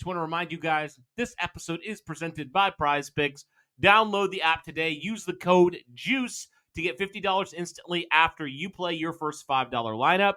Just want to remind you guys, this episode is presented by Prize Picks. Download the app today. Use the code JUICE to get $50 instantly after you play your first $5 lineup.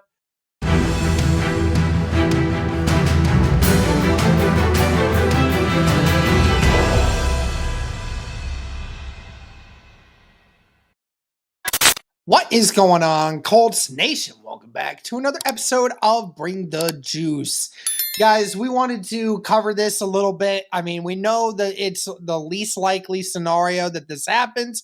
What is going on, Colts Nation? Welcome back to another episode of Bring the Juice. Guys, we wanted to cover this a little bit. I mean, we know that it's the least likely scenario that this happens,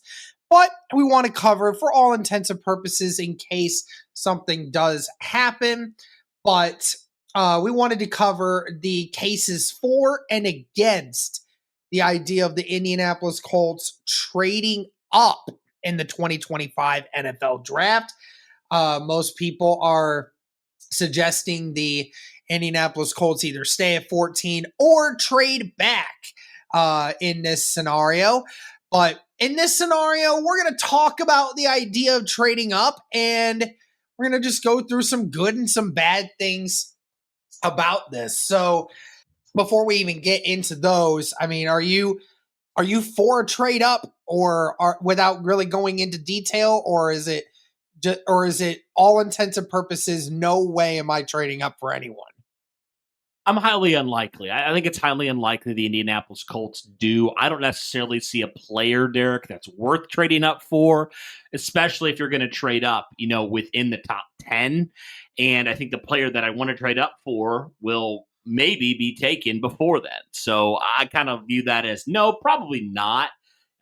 but we want to cover it for all intents and purposes in case something does happen. But we wanted to cover the cases for and against the idea of the Indianapolis Colts trading up in the 2025 NFL Draft. Most people are suggesting the Indianapolis Colts either stay at 14 or trade back in this scenario. But in this scenario, we're going to talk about the idea of trading up, and we're going to just go through some good and some bad things about this. So before we even get into those, I mean, are you for a trade up, or without really going into detail, or is it all intents and purposes, no way am I trading up for anyone? I'm highly unlikely. I think it's highly unlikely the Indianapolis Colts do. I don't necessarily see a player, Derek, that's worth trading up for, especially if you're going to trade up, within the top 10. And I think the player that I want to trade up for will maybe be taken before then. So I kind of view that as no, probably not.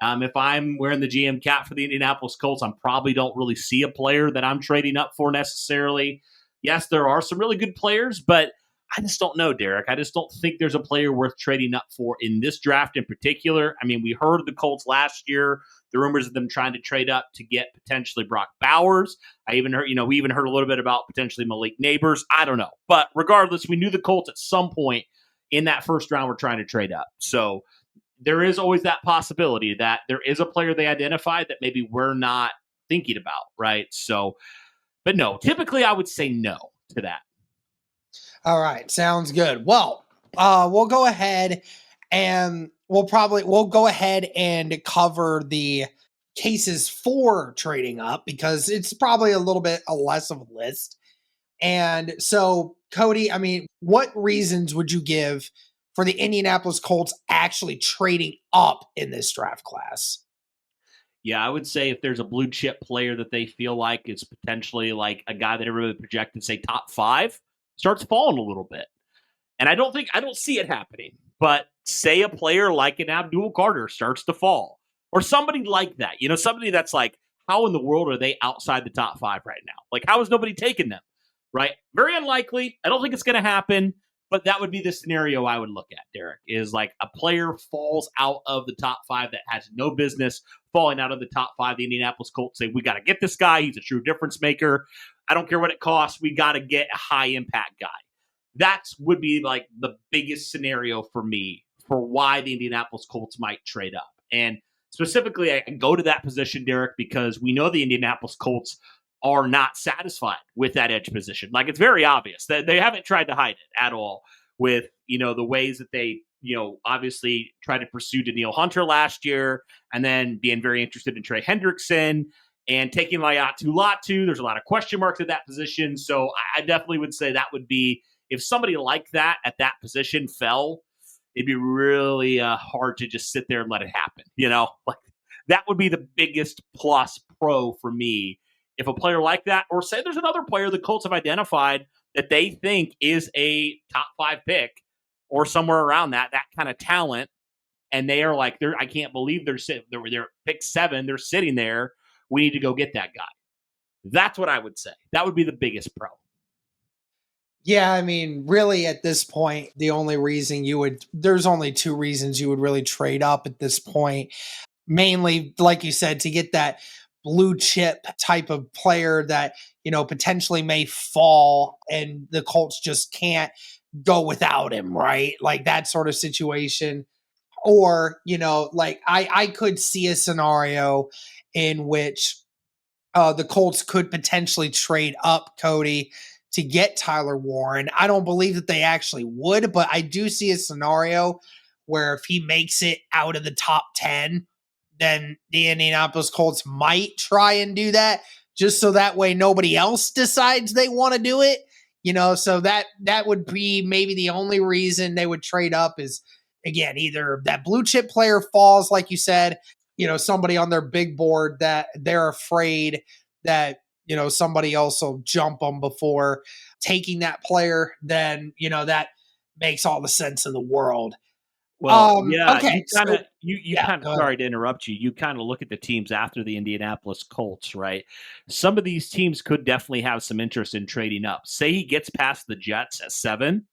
If I'm wearing the GM cap for the Indianapolis Colts, I probably don't really see a player that I'm trading up for necessarily. Yes, there are some really good players, but I just don't know, Derek. I just don't think there's a player worth trading up for in this draft in particular. I mean, we heard of the Colts last year, the rumors of them trying to trade up to get potentially Brock Bowers. I even heard, we even heard a little bit about potentially Malik Neighbors. I don't know. But regardless, we knew the Colts at some point in that first round were trying to trade up. So there is always that possibility that there is a player they identified that maybe we're not thinking about, right? So, but no, typically I would say no to that. All right, sounds good. Well, we'll go ahead and we'll go ahead and cover the cases for trading up, because it's probably a little bit less of a list. And so, Cody, I mean, what reasons would you give for the Indianapolis Colts actually trading up in this draft class? Yeah, I would say if there's a blue chip player that they feel like is potentially like a guy that everybody projected, say top 5, starts falling a little bit. And I don't see it happening, but say a player like an Abdul Carter starts to fall, or somebody like that, somebody that's like, how in the world are they outside the top 5 right now? Like, how is nobody taking them, right? Very unlikely. I don't think it's going to happen, but that would be the scenario I would look at, Derek, is like a player falls out of the top 5 that has no business falling out of the top 5. The Indianapolis Colts say, we got to get this guy. He's a true difference maker. I don't care what it costs. We got to get a high impact guy. That would be like the biggest scenario for me for why the Indianapolis Colts might trade up. And specifically, I can go to that position, Derek, because we know the Indianapolis Colts are not satisfied with that edge position. Like, it's very obvious that they haven't tried to hide it at all with, the ways that they, obviously tried to pursue Danielle Hunter last year, and then being very interested in Trey Hendrickson and taking Laiatu Latu. There's a lot of question marks at that position. So I definitely would say that would be, if somebody like that at that position fell, it'd be really hard to just sit there and let it happen. Like, that would be the biggest pro for me. If a player like that, or say there's another player the Colts have identified that they think is a top 5 pick or somewhere around that kind of talent, and they are like, I can't believe they're pick 7, they're sitting there. We need to go get that guy. That's what I would say. That would be the biggest pro. Yeah, I mean, really at this point, there's only 2 reasons you would really trade up at this point. Mainly, like you said, to get that blue chip type of player that, potentially may fall and the Colts just can't go without him, right? Like that sort of situation. Or, like I could see a scenario in which the Colts could potentially trade up, Cody, to get Tyler Warren. I don't believe that they actually would, but I do see a scenario where if he makes it out of the top 10, then the Indianapolis Colts might try and do that just so that way nobody else decides they want to do it. So that would be maybe the only reason they would trade up is, again, either that blue chip player falls, like you said, somebody on their big board that they're afraid that, somebody else will jump them before taking that player, then, that makes all the sense in the world. Well, yeah, Okay. you kind of, sorry to interrupt you. You kind of look at the teams after the Indianapolis Colts, right? Some of these teams could definitely have some interest in trading up. Say he gets past the Jets at 7.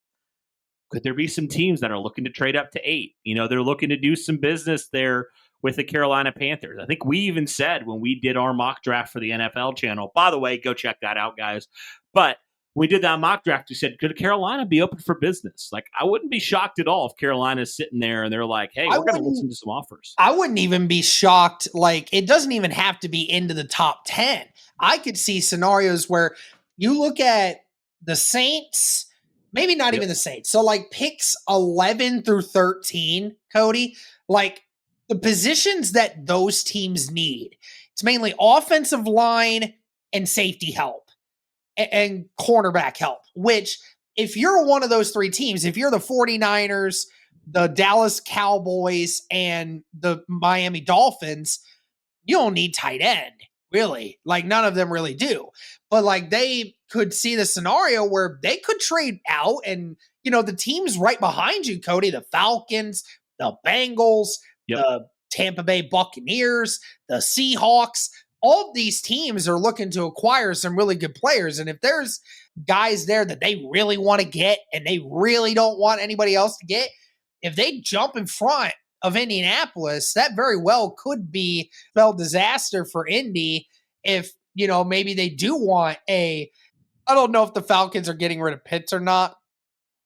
Could there be some teams that are looking to trade up to 8? They're looking to do some business there with the Carolina Panthers. I think we even said when we did our mock draft for the NFL channel, by the way, go check that out, guys. But we did that mock draft. We said, could Carolina be open for business? Like, I wouldn't be shocked at all if Carolina's sitting there and they're like, hey, we're going to listen to some offers. I wouldn't even be shocked. Like, it doesn't even have to be into the top 10. I could see scenarios where you look at the Saints, maybe not even the Saints. So, like, picks 11 through 13, Cody, like, the positions that those teams need, it's mainly offensive line and safety help and cornerback help, which if you're one of those 3 teams, if you're the 49ers, the Dallas Cowboys, and the Miami Dolphins, you don't need tight end, really. Like, none of them really do. But, like, they could see the scenario where they could trade out and, the teams right behind you, Cody, the Falcons, the Bengals, the Tampa Bay Buccaneers, the Seahawks, all of these teams are looking to acquire some really good players. And if there's guys there that they really want to get and they really don't want anybody else to get, if they jump in front of Indianapolis, that very well could be spell disaster for Indy if, maybe they do want I don't know if the Falcons are getting rid of Pitts or not,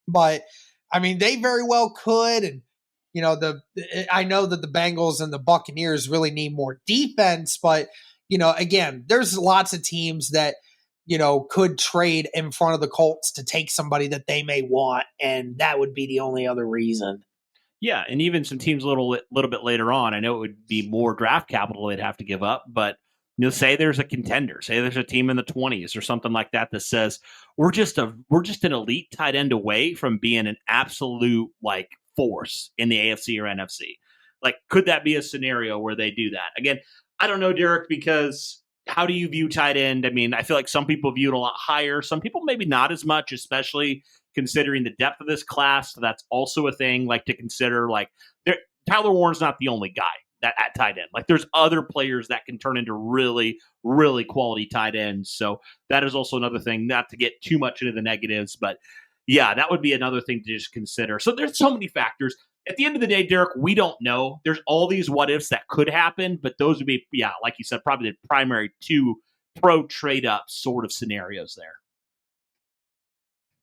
but I mean, they very well could. And, I know that the Bengals and the Buccaneers really need more defense, but, again, there's lots of teams that, could trade in front of the Colts to take somebody that they may want. And that would be the only other reason. Yeah. And even some teams a little bit later on, I know it would be more draft capital they'd have to give up, but say there's a contender, say there's a team in the 20s or something like that that says we're just an elite tight end away from being an absolute like force in the AFC or NFC. Like, could that be a scenario where they do that? Again, I don't know, Derek, because how do you view tight end? I mean, I feel like some people view it a lot higher. Some people maybe not as much, especially considering the depth of this class. So that's also a thing like to consider. Like, Tyler Warren's not the only guy that at tight end. Like, there's other players that can turn into really, really quality tight ends. So that is also another thing, not to get too much into the negatives, but yeah, that would be another thing to just consider. So there's so many factors. At the end of the day, Derek, we don't know. There's all these what ifs that could happen, but those would be, like you said, probably the primary 2 pro trade up sort of scenarios there.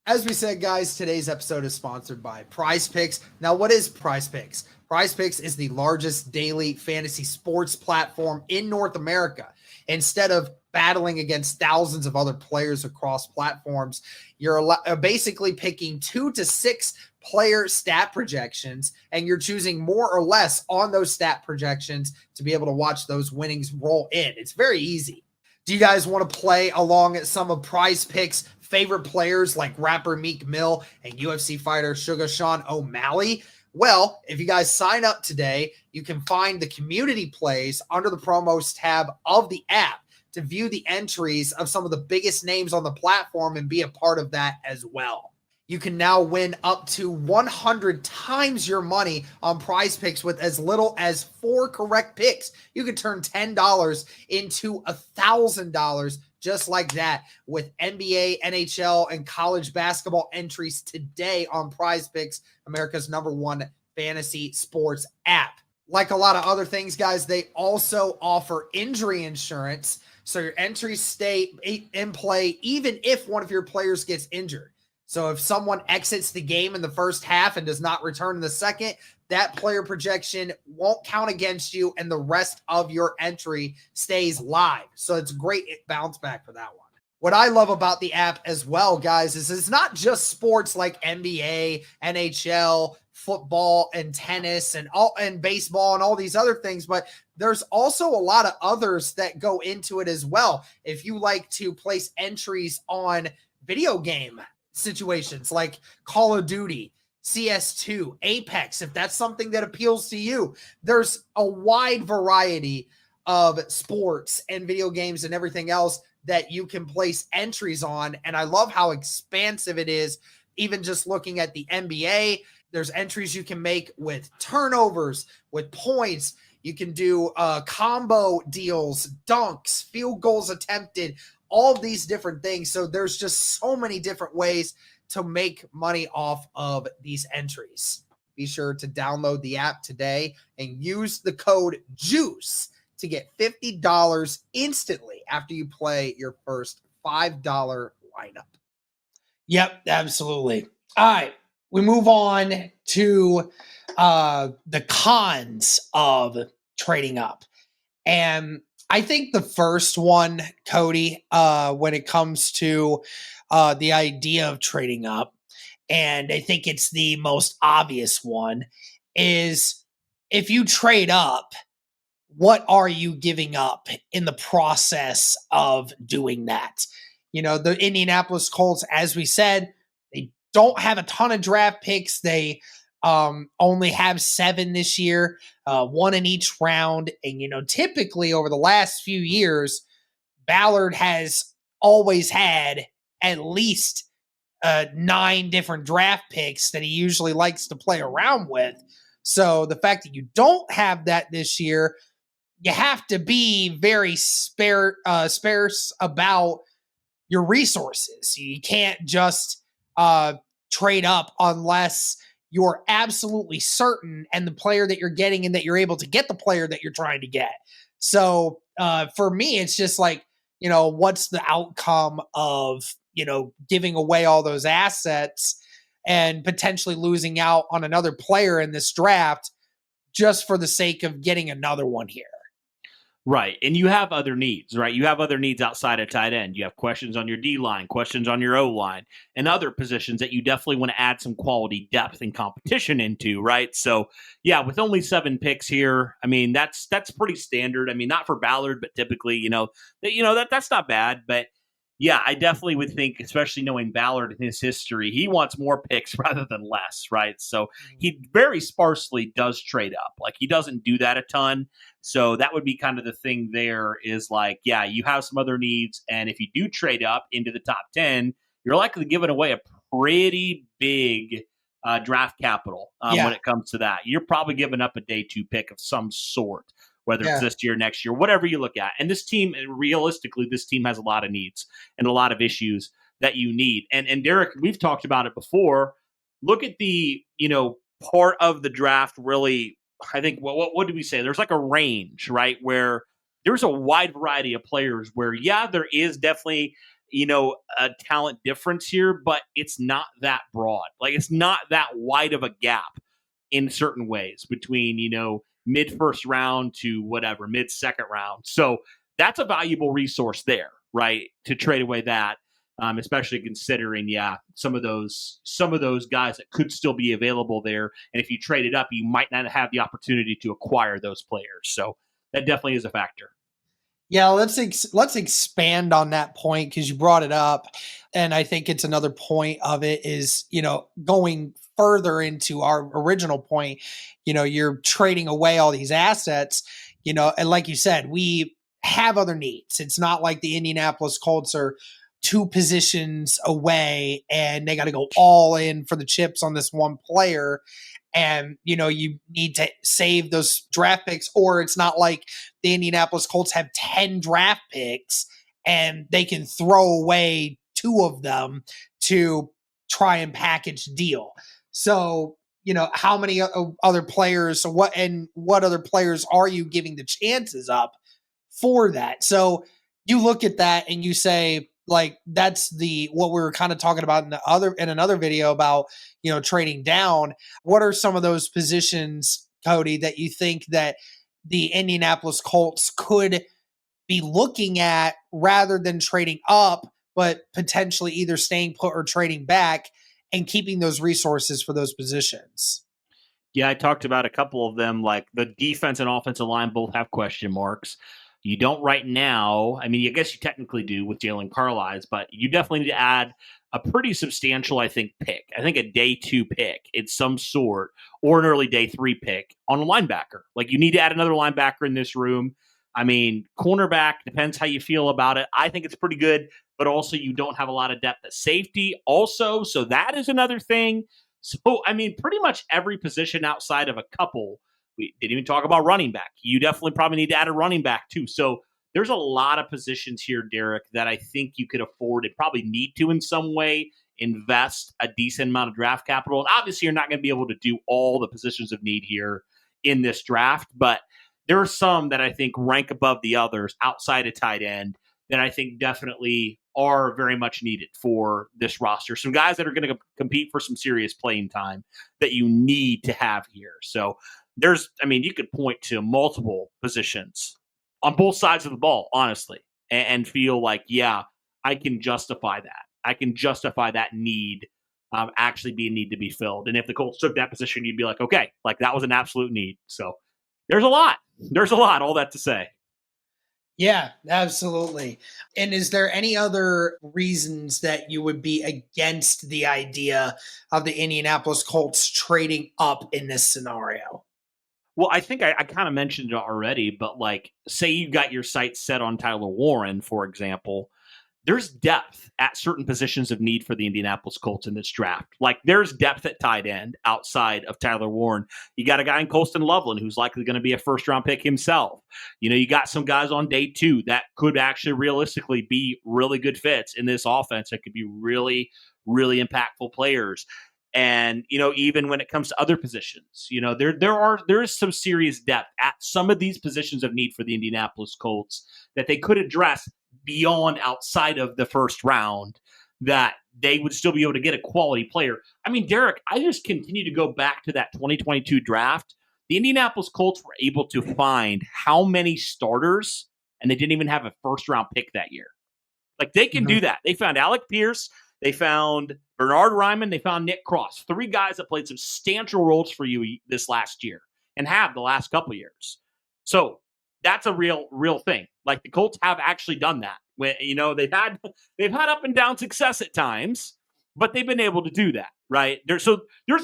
As we said, guys, today's episode is sponsored by Prize Picks. Now, what is Prize Picks? Prize Picks is the largest daily fantasy sports platform in North America. Instead of battling against thousands of other players across platforms, you're basically picking 2 to 6 player stat projections, and you're choosing more or less on those stat projections to be able to watch those winnings roll in. It's very easy. Do you guys want to play along at some of Prize Picks' favorite players like rapper Meek Mill and UFC fighter Sugar Sean O'Malley? Well, if you guys sign up today, you can find the community plays under the promos tab of the app to view the entries of some of the biggest names on the platform and be a part of that as well. You can now win up to 100 times your money on Prize Picks with as little as 4 correct picks. You can turn $10 into $1,000 just like that with NBA, NHL, and college basketball entries today on Prize Picks, America's #1 fantasy sports app. Like a lot of other things, guys, they also offer injury insurance, so your entries stay in play even if one of your players gets injured. So if someone exits the game in the first half and does not return in the second, that player projection won't count against you and the rest of your entry stays live. So it's great bounce back for that one. What I love about the app as well, guys, is it's not just sports like NBA, NHL, football, and tennis, and baseball, and all these other things, but there's also a lot of others that go into it as well. If you like to place entries on video game situations like Call of Duty, CS2, Apex, if that's something that appeals to you, there's a wide variety of sports and video games and everything else that you can place entries on. And I love how expansive it is. Even just looking at the NBA, there's entries you can make with turnovers, with points. You can do combo deals, dunks, field goals attempted, all of these different things. So there's just so many different ways to make money off of these entries. Be sure to download the app today and use the code JUICE to get $50 instantly after you play your first $5 lineup. Yep, absolutely. All right, we move on to the cons of trading up. And I think the first one, Cody, when it comes to the idea of trading up, and I think it's the most obvious one, is if you trade up, what are you giving up in the process of doing that? You know, the Indianapolis Colts, as we said, they don't have a ton of draft picks. They only have 7 this year, 1 in each round. And, you know, typically over the last few years, Ballard has always had at least 9 different draft picks that he usually likes to play around with. So the fact that you don't have that this year, you have to be very sparse about your resources. You can't just trade up unless you're absolutely certain and the player that you're getting and that you're able to get the player that you're trying to get. So for me, it's just like, you know, what's the outcome of, you know, giving away all those assets and potentially losing out on another player in this draft just for the sake of getting another one here. Right. And you have other needs, right? You have other needs outside of tight end. You have questions on your D line, questions on your O line, and other positions that you definitely want to add some quality depth and competition into, right? So, yeah, with only 7 picks here, I mean, that's pretty standard. I mean, not for Ballard, but typically, that's not bad. But yeah, I definitely would think, especially knowing Ballard and his history, he wants more picks rather than less, right? So he very sparsely does trade up. Like, he doesn't do that a ton. So that would be kind of the thing there is like, yeah, you have some other needs. And if you do trade up into the top 10, you're likely giving away a pretty big draft capital when it comes to that. You're probably giving up a day 2 pick of some sort, whether it's this year, next year, whatever you look at. And this team, realistically, this team has a lot of needs and a lot of issues that you need. And Derek, we've talked about it before. Look at the, part of the draft really, I think, what did we say? There's like a range, right? Where there's a wide variety of players where, yeah, there is definitely, a talent difference here, but it's not that broad. Like, it's not that wide of a gap in certain ways between, mid first round to whatever, mid second round. So that's a valuable resource there, right? To trade away that. Especially considering, some of those guys that could still be available there. And if you trade it up, you might not have the opportunity to acquire those players. So that definitely is a factor. Yeah, let's expand on that point because you brought it up, and I think it's another point of it is, going further into our original point. You're trading away all these assets, and like you said, we have other needs. It's not like the Indianapolis Colts are 2 positions away and they got to go all in for the chips on this one player. And, you need to save those draft picks, or it's not like the Indianapolis Colts have 10 draft picks and they can throw away 2 of them to try and package deal. So, how many other players, what other players are you giving the chances up for that? So you look at that and you say, like, that's what we were kind of talking about in another video about, trading down. What are some of those positions, Cody, that you think that the Indianapolis Colts could be looking at rather than trading up, but potentially either staying put or trading back and keeping those resources for those positions. Yeah, I talked about a couple of them. Like the defense and offensive line both have question marks. You don't right now. I mean, I guess you technically do with Jalen Carlies, but you definitely need to add a pretty substantial, I think, pick. I think a day 2 pick in some sort, or an early day 3 pick on a linebacker. Like you need to add another linebacker in this room. I mean, cornerback depends how you feel about it. I think it's pretty good, but also you don't have a lot of depth at safety, also. So that is another thing. So, I mean, pretty much every position outside of a couple. We didn't even talk about running back. You definitely probably need to add a running back too. So there's a lot of positions here, Derek, that I think you could afford and probably need to in some way invest a decent amount of draft capital. And obviously, you're not going to be able to do all the positions of need here in this draft, but there are some that I think rank above the others outside of tight end that I think definitely are very much needed for this roster. Some guys that are going to compete for some serious playing time that you need to have here. So you could point to multiple positions on both sides of the ball, honestly, and feel like, yeah, I can justify that. I can justify that need actually being need to be filled. And if the Colts took that position, you'd be like, okay, like that was an absolute need. So there's a lot. There's a lot, all that to say. Yeah, absolutely. And is there any other reasons that you would be against the idea of the Indianapolis Colts trading up in this scenario? Well, I think I kind of mentioned it already, but like, say you got your sights set on Tyler Warren, for example, there's depth at certain positions of need for the Indianapolis Colts in this draft. Like there's depth at tight end outside of Tyler Warren. You got a guy in Colston Loveland who's likely going to be a first round pick himself. You know, you got some guys on day 2 that could actually realistically be really good fits in this offense that could be really, really impactful players. And, you know, even when it comes to other positions, you know, there is some serious depth at some of these positions of need for the Indianapolis Colts that they could address beyond outside of the first round, that they would still be able to get a quality player. I mean, Derek, I just continue to go back to that 2022 draft. The Indianapolis Colts were able to find how many starters, and they didn't even have a first round pick that year. Like they can do that. They found Alec Pierce. They found Bernard Ryman. They found Nick Cross. 3 guys that played substantial roles for you this last year and have the last couple of years. So that's a real thing. Like the Colts have actually done that. When, you know, they've had up and down success at times, but they've been able to do that, right? There's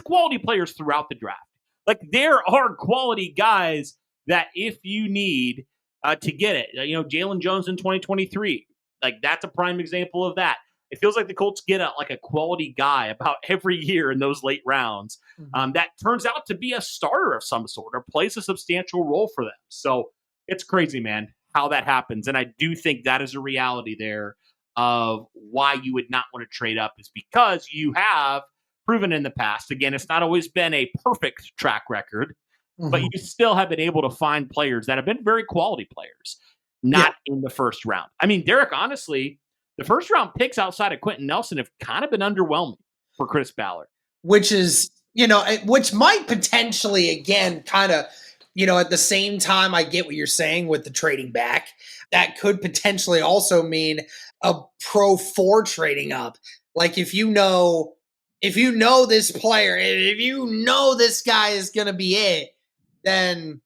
quality players throughout the draft. Like there are quality guys that if you need to get it, you know, Jalen Jones in 2023, like that's a prime example of that. It feels like the Colts get a quality guy about every year in those late rounds that turns out to be a starter of some sort or plays a substantial role for them. So it's crazy, man, how that happens. And I do think that is a reality there of why you would not want to trade up is because you have proven in the past. Again, it's not always been a perfect track record, but you still have been able to find players that have been very quality players, not in the first round. I mean, Derek, honestly, the first round picks outside of Quentin Nelson have kind of been underwhelming for Chris Ballard. Which is, you know, which might potentially, again, kind of, you know, at the same time, I get what you're saying with the trading back. That could potentially also mean a pro for trading up. Like if you know this player, if you know this guy is going to be it, then,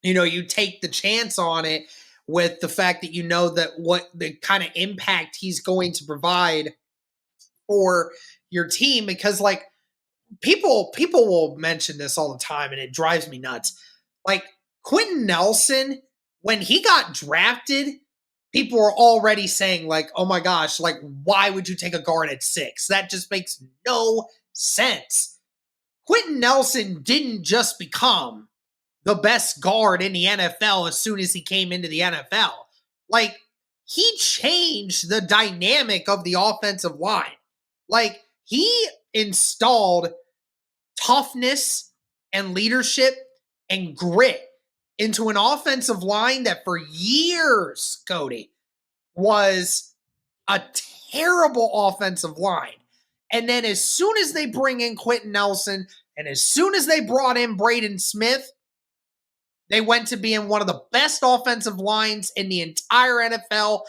you know, you take the chance on it with the fact that you know that what the kind of impact he's going to provide for your team. Because like people will mention this all the time and it drives me nuts. Like Quentin Nelson, when he got drafted, people were already saying like, oh my gosh, like why would you take a guard at 6? That just makes no sense. Quentin Nelson didn't just become the best guard in the NFL as soon as he came into the NFL. Like he changed the dynamic of the offensive line. Like he installed toughness and leadership and grit into an offensive line that for years, Cody, was a terrible offensive line. And then as soon as they bring in Quentin Nelson and as soon as they brought in Braden Smith, they went to being one of the best offensive lines in the entire NFL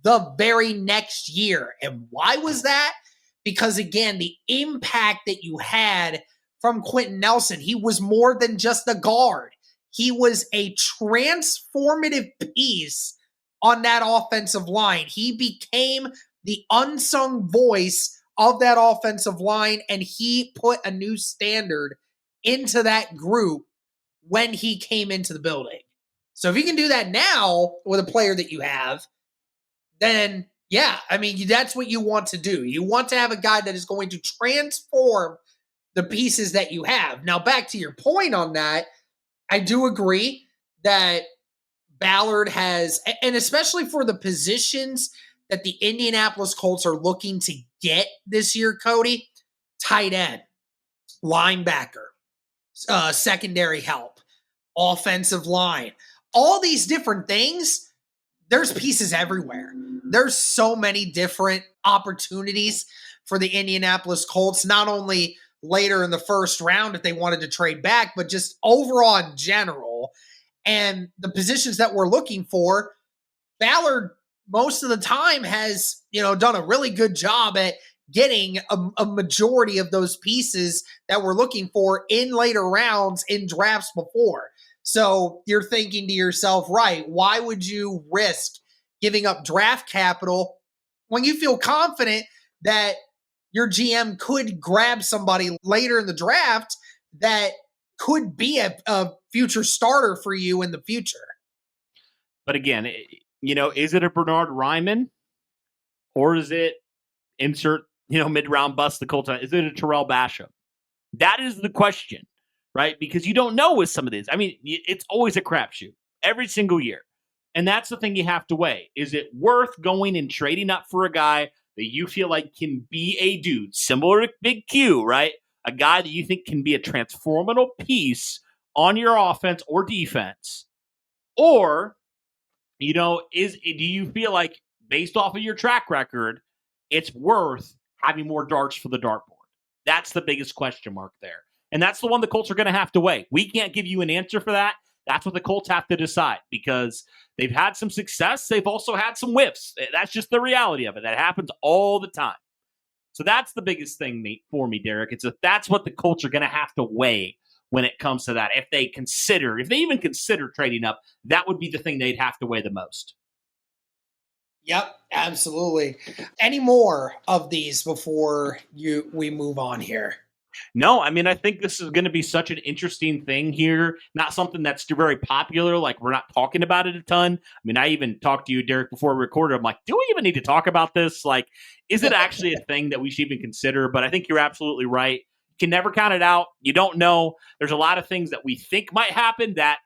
the very next year. And why was that? Because again, the impact that you had from Quentin Nelson, he was more than just a guard. He was a transformative piece on that offensive line. He became the unsung voice of that offensive line, and he put a new standard into that group when he came into the building. So if you can do that now with a player that you have, then yeah, I mean, that's what you want to do. You want to have a guy that is going to transform the pieces that you have. Now, back to your point on that, I do agree that Ballard has, and especially for the positions that the Indianapolis Colts are looking to get this year, Cody, tight end, linebacker, secondary help, offensive line, all these different things, there's pieces everywhere. There's so many different opportunities for the Indianapolis Colts, not only later in the first round if they wanted to trade back, but just overall in general. And the positions that we're looking for, Ballard most of the time has, done a really good job at getting a majority of those pieces that we're looking for in later rounds in drafts before. So you're thinking to yourself, right, why would you risk giving up draft capital when you feel confident that your GM could grab somebody later in the draft that could be a future starter for you in the future? But again, is it a Bernard Ryman or is it insert, mid-round bust the Colts? Is it a Terrell Basham? That is the question, right? Because you don't know with some of these. I mean, it's always a crapshoot every single year. And that's the thing you have to weigh. Is it worth going and trading up for a guy that you feel like can be a dude, similar to Big Q, right? A guy that you think can be a transformative piece on your offense or defense? Or, do you feel like, based off of your track record, it's worth having more darts for the dartboard? That's the biggest question mark there. And that's the one the Colts are going to have to weigh. We can't give you an answer for that. That's what the Colts have to decide, because they've had some success. They've also had some whiffs. That's just the reality of it. That happens all the time. So that's the biggest thing for me, Derek. That's what the Colts are going to have to weigh when it comes to that. If they even consider trading up, that would be the thing they'd have to weigh the most. Yep, absolutely. Any more of these before we move on here? No, I mean, I think this is going to be such an interesting thing here. Not something that's very popular. Like, we're not talking about it a ton. I mean, I even talked to you, Derek, before we recorded. I'm like, do we even need to talk about this? Like, is it actually a thing that we should even consider? But I think you're absolutely right. You can never count it out. You don't know. There's a lot of things that we think might happen that,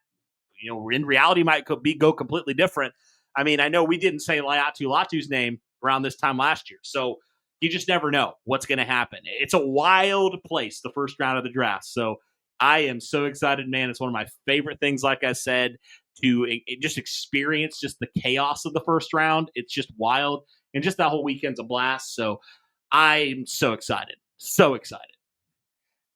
in reality might go completely different. I mean, I know we didn't say Latu's name around this time last year. So you just never know what's going to happen. It's a wild place, the first round of the draft. So I am so excited, man. It's one of my favorite things, like I said, to just experience just the chaos of the first round. It's just wild. And just that whole weekend's a blast. So I'm so excited. So excited.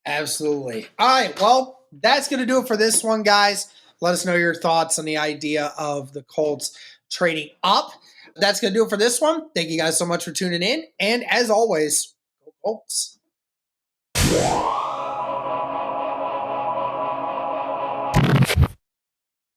Absolutely. All right. Well, that's going to do it for this one, guys. Let us know your thoughts on the idea of the Colts trading up. That's going to do it for this one. Thank you guys so much for tuning in. And as always, go Colts.